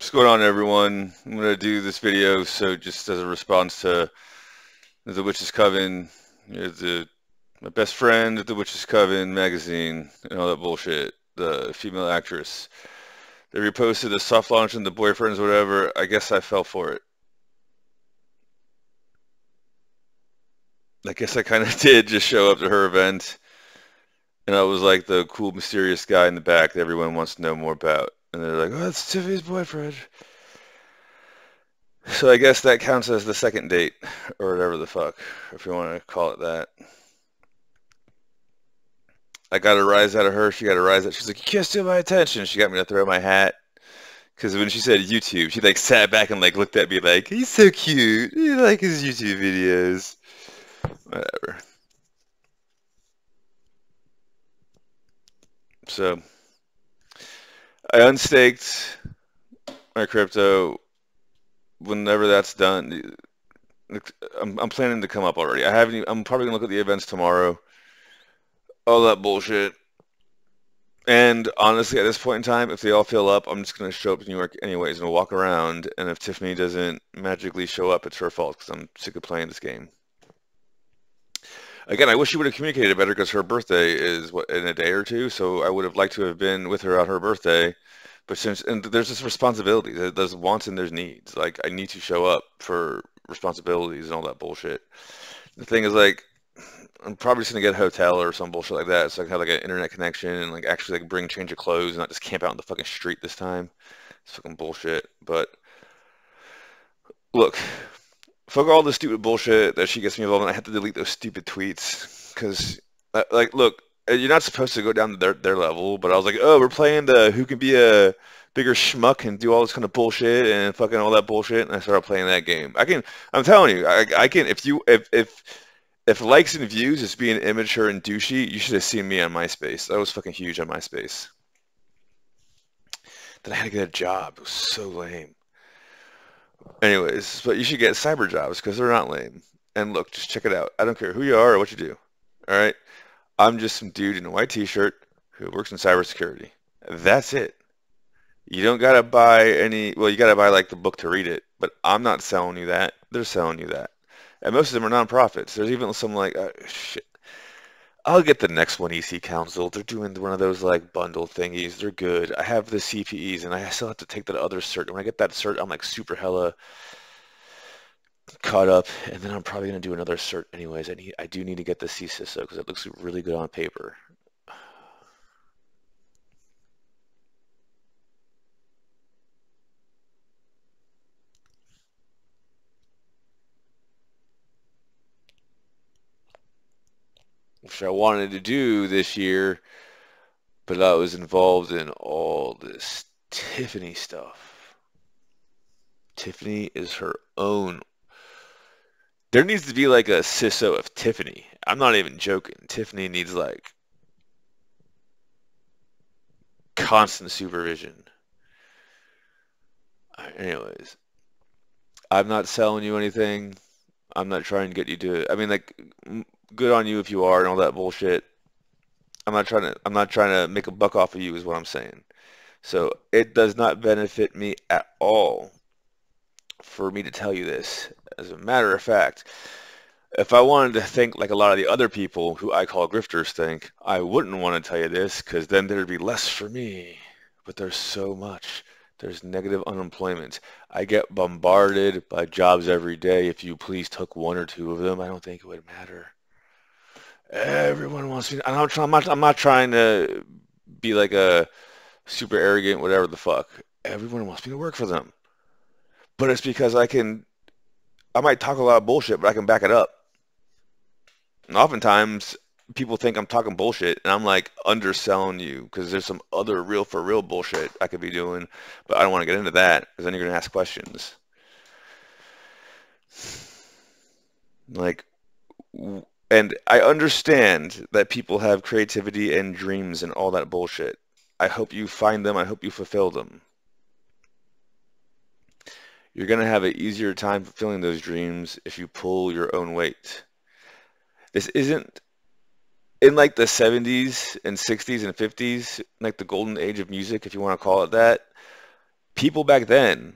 What's going on, everyone? I'm gonna do this video so just as a response to the Witch's Coven, my best friend at the Witch's Coven magazine and all that bullshit. The female actress. They reposted the soft launch and the boyfriends, whatever. I guess I fell for it. I guess I kind of did just show up to her event, and I was like the cool, mysterious guy in the back that everyone wants to know more about. And they're like, "Oh, that's Tiffany's boyfriend." So I guess that counts as the second date, or whatever the fuck, if you want to call it that. I got a rise out of her. She got a rise out. She's like, "You can't steal my attention." She got me to throw my hat. Because when she said YouTube, she like sat back and like looked at me like, "He's so cute. You like his YouTube videos." Whatever. So I unstaked my crypto. Whenever that's done, I'm planning to come up already. I haven't. I'm probably gonna look at the events tomorrow. All that bullshit. And honestly, at this point in time, if they all fill up, I'm just going to show up in New York anyways and walk around. And if Tiffany doesn't magically show up, it's her fault because I'm sick of playing this game. Again, I wish she would have communicated better because her birthday is what, in a day or two. So I would have liked to have been with her on her birthday. But and there's this responsibility. There's wants and there's needs. Like I need to show up for responsibilities and all that bullshit. The thing is like I'm probably just gonna get a hotel or some bullshit like that, so I can have like an internet connection and like actually like bring change of clothes and not just camp out in the fucking street this time. It's fucking bullshit. But look, fuck all the stupid bullshit that she gets me involved in. I have to delete those stupid tweets because, like, look, you're not supposed to go down to their level. But I was like, oh, we're playing the who can be a bigger schmuck and do all this kind of bullshit and fucking all that bullshit, and I started playing that game. I can, I'm telling you, I can. If likes and views is being immature and douchey, you should have seen me on MySpace. That was fucking huge on MySpace. Then I had to get a job. It was so lame. Anyways, but you should get cyber jobs because they're not lame. And look, just check it out. I don't care who you are or what you do. All right? I'm just some dude in a white t-shirt who works in cybersecurity. That's it. You don't gotta buy any, well, you gotta buy like the book to read it, but I'm not selling you that. They're selling you that. And most of them are nonprofits. There's even some like, shit. I'll get the next one, EC Council. They're doing one of those like bundle thingies. They're good. I have the CPEs and I still have to take that other cert. When I get that cert, I'm like super hella caught up. And then I'm probably gonna do another cert anyways. I do need to get the CCISO because it looks really good on paper. Which I wanted to do this year, but I was involved in all this Tiffany stuff. Tiffany is her own. There needs to be like a CISO of Tiffany. I'm not even joking. Tiffany needs like constant supervision. Anyways, I'm not selling you anything. I'm not trying to get you to. I mean, like, good on you if you are and all that bullshit. I'm not trying to make a buck off of you, is what I'm saying. So it does not benefit me at all for me to tell you this. As a matter of fact, if I wanted to think like a lot of the other people who I call grifters think, I wouldn't want to tell you this because then there'd be less for me. But there's so much. There's negative unemployment. I get bombarded by jobs every day. If you please took one or two of them, I don't think it would matter. Everyone wants me. I'm not trying to be like a super arrogant, whatever the fuck. Everyone wants me to work for them. But it's because I might talk a lot of bullshit, but I can back it up. And oftentimes, people think I'm talking bullshit, and I'm like underselling you because there's some other real for real bullshit I could be doing, but I don't want to get into that because then you're gonna ask questions. Like, and I understand that people have creativity and dreams and all that bullshit. I hope you find them. I hope you fulfill them. You're gonna have an easier time fulfilling those dreams if you pull your own weight. This isn't in like the 70s and 60s and 50s, like the golden age of music, if you want to call it that. People back then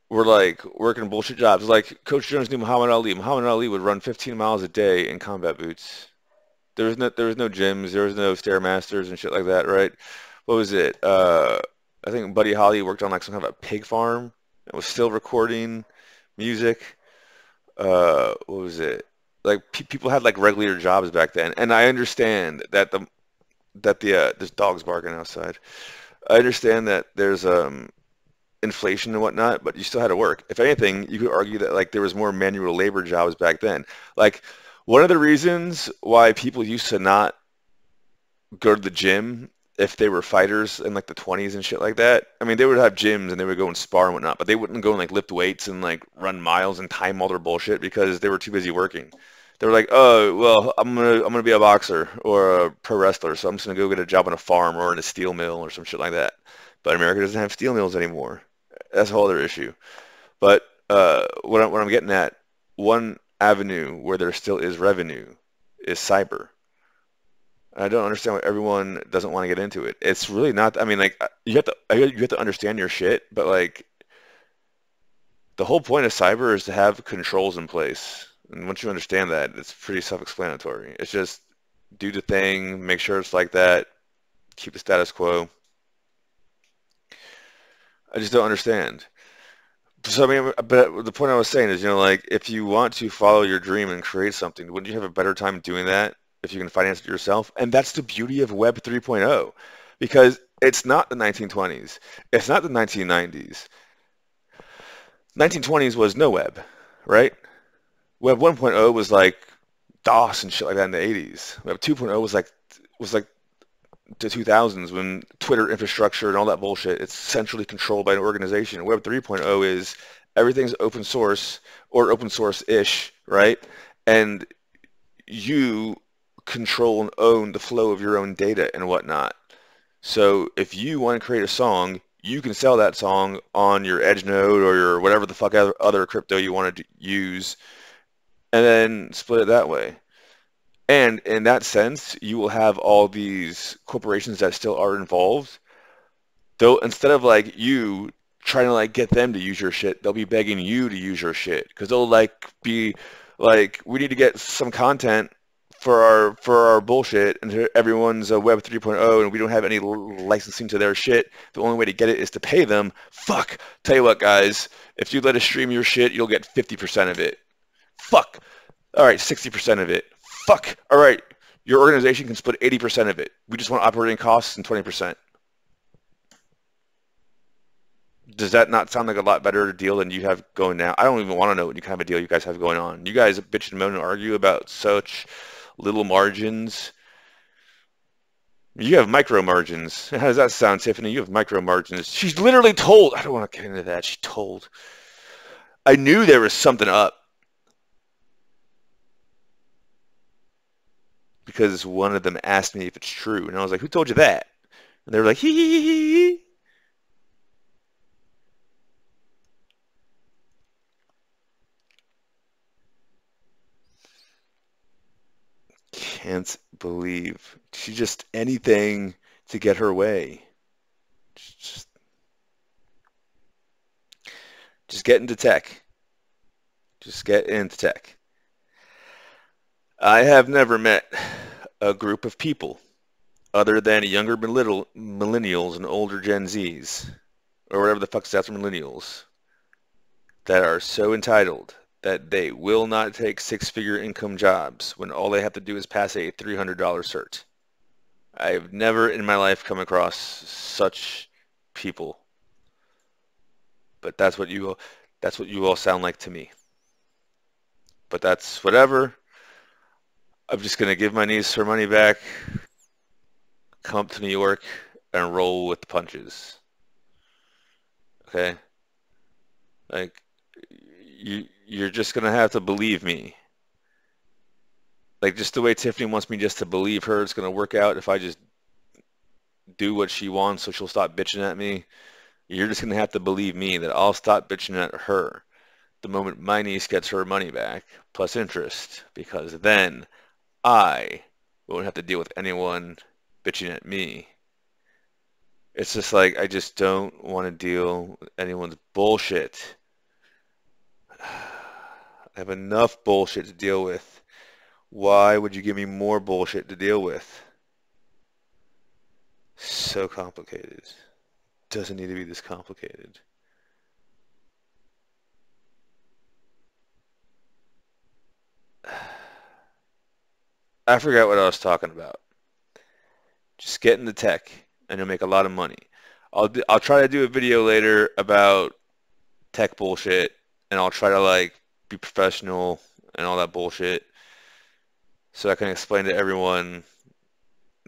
were like working bullshit jobs. Like Coach Jones knew Muhammad Ali. Muhammad Ali would run 15 miles a day in combat boots. There was no gyms, there was no stairmasters and shit like that, right? What was it? I think Buddy Holly worked on like some kind of a pig farm and was still recording music. What was it? Like pe people had like regular jobs back then, and I understand that there's dogs barking outside. I understand that there's inflation and whatnot, but you still had to work. If anything, you could argue that like there was more manual labor jobs back then. Like one of the reasons why people used to not go to the gym if they were fighters in like the 20s and shit like that. I mean, they would have gyms and they would go and spar and whatnot, but they wouldn't go and like lift weights and like run miles and time all their bullshit because they were too busy working. They were like, "Oh, well, I'm gonna be a boxer or a pro wrestler, so I'm just gonna go get a job on a farm or in a steel mill or some shit like that." But America doesn't have steel mills anymore. That's a whole other issue. But what I'm getting at, one avenue where there still is revenue is cyber. I don't understand why everyone doesn't want to get into it. It's really not. I mean, like you have to understand your shit, but like the whole point of cyber is to have controls in place. And once you understand that, it's pretty self-explanatory. It's just do the thing, make sure it's like that, keep the status quo. I just don't understand. So I mean, but the point I was saying is, like if you want to follow your dream and create something, wouldn't you have a better time doing that if you can finance it yourself? And that's the beauty of Web 3.0, because it's not the 1920s, it's not the 1990s. 1920s was no web, right? Web 1.0 was like DOS and shit like that in the 80s. Web 2.0 was like the 2000s when Twitter infrastructure and all that bullshit, it's centrally controlled by an organization. Web 3.0 is everything's open source or open source-ish, right? And you control and own the flow of your own data and whatnot. So if you want to create a song, you can sell that song on your Edge node or your whatever the fuck other crypto you want to use, and then split it that way. And in that sense, you will have all these corporations that still are involved. Though instead of like you trying to like get them to use your shit, they'll be begging you to use your shit because they'll like be like, we need to get some content for our bullshit, and everyone's a Web 3.0, and we don't have any licensing to their shit. The only way to get it is to pay them. Fuck. Tell you what, guys, if you let us stream your shit, you'll get 50% of it. Fuck. All right, 60% of it. Fuck. All right, your organization can split 80% of it. We just want operating costs and 20%. Does that not sound like a lot better deal than you have going now? I don't even want to know what kind of a deal you guys have going on. You guys bitch and moan and argue about such little margins. You have micro margins. How does that sound, Tiffany? You have micro margins. She's literally told. I don't want to get into that. She told. I knew there was something up because one of them asked me if it's true, and I was like, "Who told you that?" And they were like, "Hee hee hee hee." Can't believe she just anything to get her way. Just, just get into tech. Just get into tech. I have never met a group of people other than younger millennials and older Gen Zs, or whatever the fuck that's for millennials, that are so entitled that they will not take six-figure income jobs when all they have to do is pass a $300 cert. I've never in my life come across such people, but that's what you all sound like to me. But that's whatever. I'm just gonna give my niece her money back, come up to New York, and roll with the punches. Okay? Like you're just gonna have to believe me. Like just the way Tiffany wants me just to believe her, it's gonna work out if I just do what she wants so she'll stop bitching at me. You're just gonna have to believe me that I'll stop bitching at her the moment my niece gets her money back, plus interest, because then I won't have to deal with anyone bitching at me It's just like I just don't want to deal with anyone's bullshit. I have enough bullshit to deal with. Why would you give me more bullshit to deal with? So complicated. Doesn't need to be this complicated. I forgot what I was talking about. Just get into tech and you'll make a lot of money. I'll try to do a video later about tech bullshit and I'll try to like be professional and all that bullshit so I can explain to everyone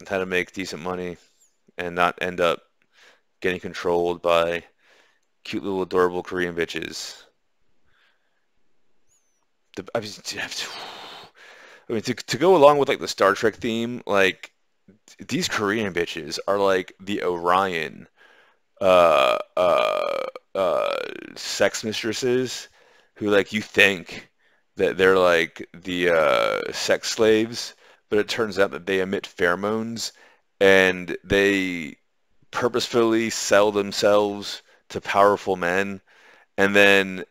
how to make decent money and not end up getting controlled by cute little adorable Korean bitches. I mean, to go along with like the Star Trek theme, like these Korean bitches are like the Orion uh uh uh sex mistresses who like you think that they're like the sex slaves, but it turns out that they emit pheromones and they purposefully sell themselves to powerful men, and then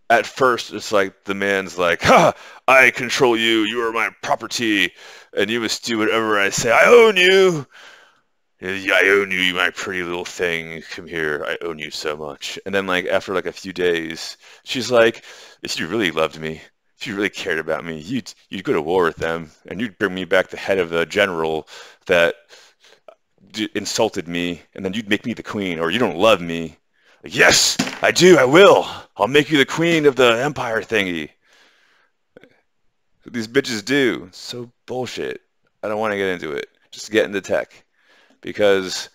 at first it's like the man's like, ha, I control you, you are my property, and you must do whatever I say. I own you. Yeah, I own you, you my pretty little thing. Come here, I own you so much. And then like after like a few days, she's like, if you really loved me, if you really cared about me, you'd go to war with them, and you'd bring me back the head of the general that insulted me, and then you'd make me the queen, or you don't love me. Like, yes, I do, I will. I'll make you the queen of the empire thingy. These bitches do. It's so bullshit. I don't want to get into it. Just get into tech. Because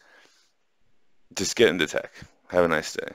just get into tech. Have a nice day.